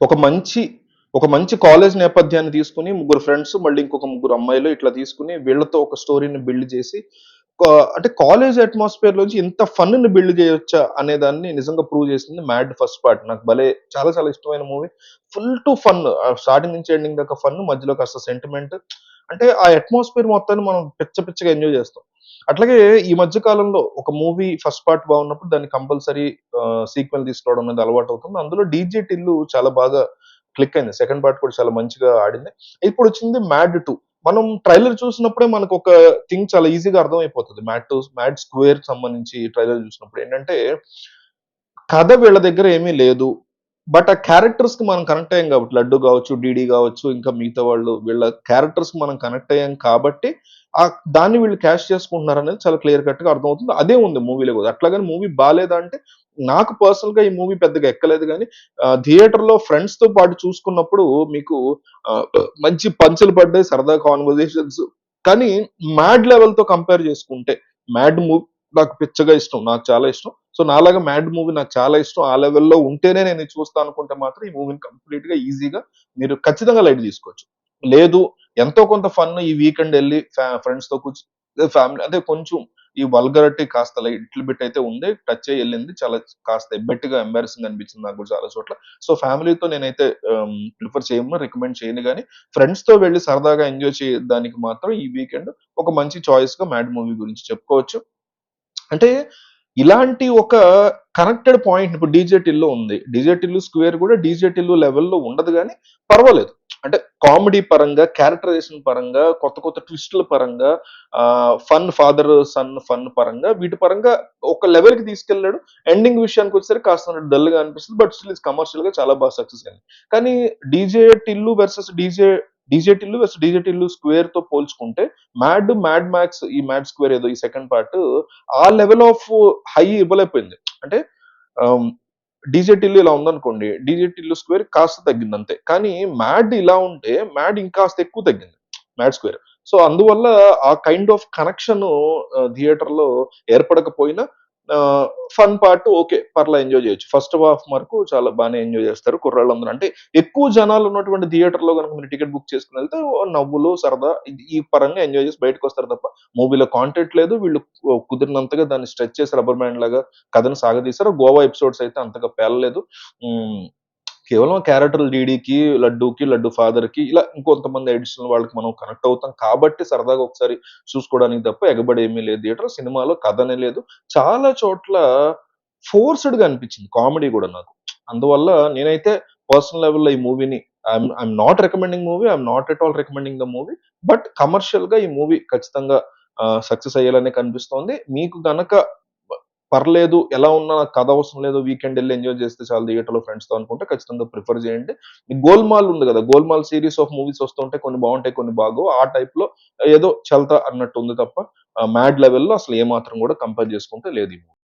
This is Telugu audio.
ఒక మంచి ఒక మంచి కాలేజ్ నేపథ్యాన్ని తీసుకొని ముగ్గురు ఫ్రెండ్స్ మళ్ళీ ఇంకొక ముగ్గురు అమ్మాయిలు ఇట్లా తీసుకుని వీళ్ళతో ఒక స్టోరీని బిల్డ్ చేసి అంటే కాలేజ్ అట్మాస్ఫియర్ లోంచి ఇంత ఫన్ ని బిల్డ్ చేయొచ్చా అనే దాన్ని నిజంగా ప్రూవ్ చేసింది మ్యాడ్ ఫస్ట్ పార్ట్. నాకు భలే చాలా చాలా ఇష్టమైన movie. Full to fun, starting నుంచి ఎండింగ్ దాకా ఫన్, మధ్యలో కాస్త సెంటిమెంట్. అంటే ఆ అట్మాస్ఫియర్ మొత్తాన్ని మనం పిచ్చ పిచ్చగా ఎంజాయ్ చేస్తాం. అట్లాగే ఈ మధ్య కాలంలో ఒక మూవీ ఫస్ట్ పార్ట్ బాగున్నప్పుడు దాన్ని కంపల్సరీ సీక్వెల్ తీసుకోవడం అనేది అలవాటు అవుతుంది. అందులో డీజే టిల్లు చాలా బాగా క్లిక్ అయింది. సెకండ్ పార్ట్ కూడా చాలా మంచిగా ఆడింది. ఇప్పుడు వచ్చింది మ్యాడ్ 2. మనం ట్రైలర్ చూసినప్పుడే మనకు ఒక థింగ్ చాలా ఈజీగా అర్థమైపోతది. మ్యాడ్ స్క్వేర్ సంబంధించి ట్రైలర్ చూసినప్పుడు ఏంటంటే, కథ వీళ్ళ దగ్గర ఏమీ లేదు. బట్ ఆ క్యారెక్టర్స్‌కి మనం కనెక్ట్ అయ్యాం కాబట్టి, లడ్డు గావచ్చు, డీడీ గావచ్చు, ఇంకా మిగతా వాళ్ళు వీళ్ళ క్యారెక్టర్స్‌కి మనం కనెక్ట్ అయ్యాం కాబట్టి, దాన్ని వీళ్ళు క్యాష్ చేసుకుంటున్నారనేది చాలా క్లియర్ కట్‌గా అర్థమవుతుంది. అదే ఉంది మూవీలో గూడా. అట్లాగని మూవీ బాలేదా అంటే, నాకు పర్సనల్‌గా ఈ మూవీ పెద్దగా ఎక్కలేదు గానీ, థియేటర్‌లో ఫ్రెండ్స్‌తో పాటు చూసుకున్నప్పుడు మీకు ఆహ్, మంచి పంచులు పడ్డాయి, సరదా కాన్వర్జేషన్స్. కానీ మ్యాడ్ లెవెల్‌తో కంపేర్ చేసుకుంటే, మ్యాడ్ మూవీ నాకు పిచ్చగా ఇష్టం. నాకు చాలా ఇష్టం. సో, నాలాగా మ్యాడ్ మూవీ నాకు చాలా ఇష్టం. ఆ లెవెల్‌లో ఉంటేనే నేను ఇది చూస్తా అనుకుంటే మాత్రం ఈ మూవీని కంప్లీట్‌గా ఈజీగా మీరు ఖచ్చితంగా లైట్ తీసుకోవచ్చు. లేదు, ఎంతో కొంత ఫన్ ఈ వీకెండ్ ఎళ్లి ఫ్రెండ్స్‌తో ఫ్యామిలీ అంటే కొంచెం ఈ వల్గారిటీ కాస్త లిటిల్ బిట్ అయితే ఉంది. టచ్ అయ్యి ఎళ్ళింది. చాలా కాస్త ఎబ్బెట్టుగా, ఎంబారసింగ్ అనిపించింది నాకు కూడా చాలా చోట్ల. సో, ఫ్యామిలీతో నేనైతే ప్రిఫర్ చేయను, రికమెండ్ చేయను గానీ, ఫ్రెండ్స్‌తో వెళ్లి సరదాగా ఎంజాయ్ చేయడానికి మాత్రం ఈ వీకెండ్ ఒక మంచి చాయిస్‌గా మ్యాడ్ మూవీ గురించి చెప్పుకోవచ్చు. అంటే ఇలాంటి ఒక కనెక్టెడ్ పాయింట్ ఇప్పుడు 'డీజే టిల్లు' ఉంది. 'డీజే టిల్లు స్క్వేర్' కూడా 'డీజే టిల్లు' లెవెల్‌లో ఉండదు గానీ పర్వాలేదు. అంటే కామెడీ పరంగా, క్యారెక్టరైజేషన్ పరంగా, కొత్త కొత్త ట్విస్ట్‌ల పరంగా, ఫన్ ఫాదర్ సన్ ఫన్ పరంగా, వీటి పరంగా ఒక లెవెల్‌కి తీసుకెళ్ళాడు. ఎండింగ్ విషయానికొచ్చేసరికి కాస్త డల్‌గా అనిపిస్తుంది. బట్ స్టిల్ కమర్షియల్‌గా చాలా బాగా సక్సెస్ అయింది. కానీ 'DJ Tillu versus DJ Tillu స్క్వేర్‌తో పోల్చుకుంటే మ్యాడ్ మ్యాక్స్ ఈ మ్యాడ్ స్క్వేర్ ఏదో ఈ సెకండ్ పార్ట్ ఆ లెవెల్ ఆఫ్ హై ఇవ్వలేకపోయింది. అంటే ఆహ్, 'డీజే టిల్లు' ఇలా ఉందనుకోండి. 'డీజే టిల్లు స్క్వేర్' కాస్త తగ్గింది అంతే. కానీ మ్యాడ్ ఇలా ఉంటే మ్యాడ్ ఇంకాస్త ఎక్కువ తగ్గింది. Mad square. సో, అందువల్ల ఆ కైండ్ ఆఫ్ కనెక్షన్ థియేటర్‌లో ఏర్పడకపోయినా ఆహ్, ఫన్ పార్ట్ ఓకే. పర్లా ఎంజాయ్ చేయొచ్చు. ఫస్ట్ హాఫ్ వరకు చాలా బానే ఎంజాయ్ చేస్తారు కుర్రాళ్ళందరూ. అంటే ఎక్కువ జనాలు ఉన్నటువంటి థియేటర్‌లో గనుక మీరు టికెట్ బుక్ చేసుకొని ఎళ్తే నవ్వులు, సరదా ఈ పరంగా ఎంజాయ్ చేసి బయటకొస్తారు తప్ప మూవీలో కాంటెంట్ లేదు. వీళ్ళు కుదిరినంతగా దాన్ని స్ట్రెచ్ చేసి రబ్బర్ బ్యాండ్ లాగా కథను సాగదీశారు. గోవా ఎపిసోడ్స్ అయితే అంతగా పేలలేదు. హ్మ్. కేవలం క్యారెక్టర్‌లు డీడీకి, లడ్డు ఫాదర్‌కి ఇలా ఇంకొంతమంది అడిషనల్ వాళ్ళకి మనం కనెక్ట్ అవుతాం కాబట్టి సరదాగా ఒకసారి చూసుకోవడానికి తప్ప ఎగబడి ఏమీ లేదు థియేటర్. సినిమాలో కథనే లేదు. చాలా చోట్ల ఫోర్స్‌డ్‌గా అనిపించింది కామెడీ గూడా నాకు. అందువల్ల నేనైతే పర్సనల్ లెవెల్‌లో ఈ మూవీని I'm not recommending movie. I'm not at all recommending the movie. But కమర్షియల్‌గా ఈ మూవీ ఖచ్చితంగా సక్సెస్ అయ్యేలానే కనిపిస్తోంది. మీకు గనక పర్లేదు, ఎలా ఉన్నా నాకు కథ అవసరం లేదు, వీకెండ్ ఎళ్లి ఎంజాయ్ చేస్తే చాలు థియేటర్‌లో ఫ్రెండ్స్‌తో అనుకుంటే ఖచ్చితంగా ప్రిఫర్ చేయండి. ఈ 'గోల్‌మాల్' ఉంది గదా! 'గోల్‌మాల్' సీరీస్ ఆఫ్ మూవీస్ వస్తుంటాయి. కొన్ని బావుంటాయి, కొన్ని బాగోవు. ఆ టైప్‌లో ఏదో 'చల్తా' అన్నట్టు ఉంది తప్ప 'మ్యాడ్' లెవెల్‌లో అసలు ఏమాత్రం గూడా కంపేర్ చేసుకుంటే లేదు ఈ మూవీ.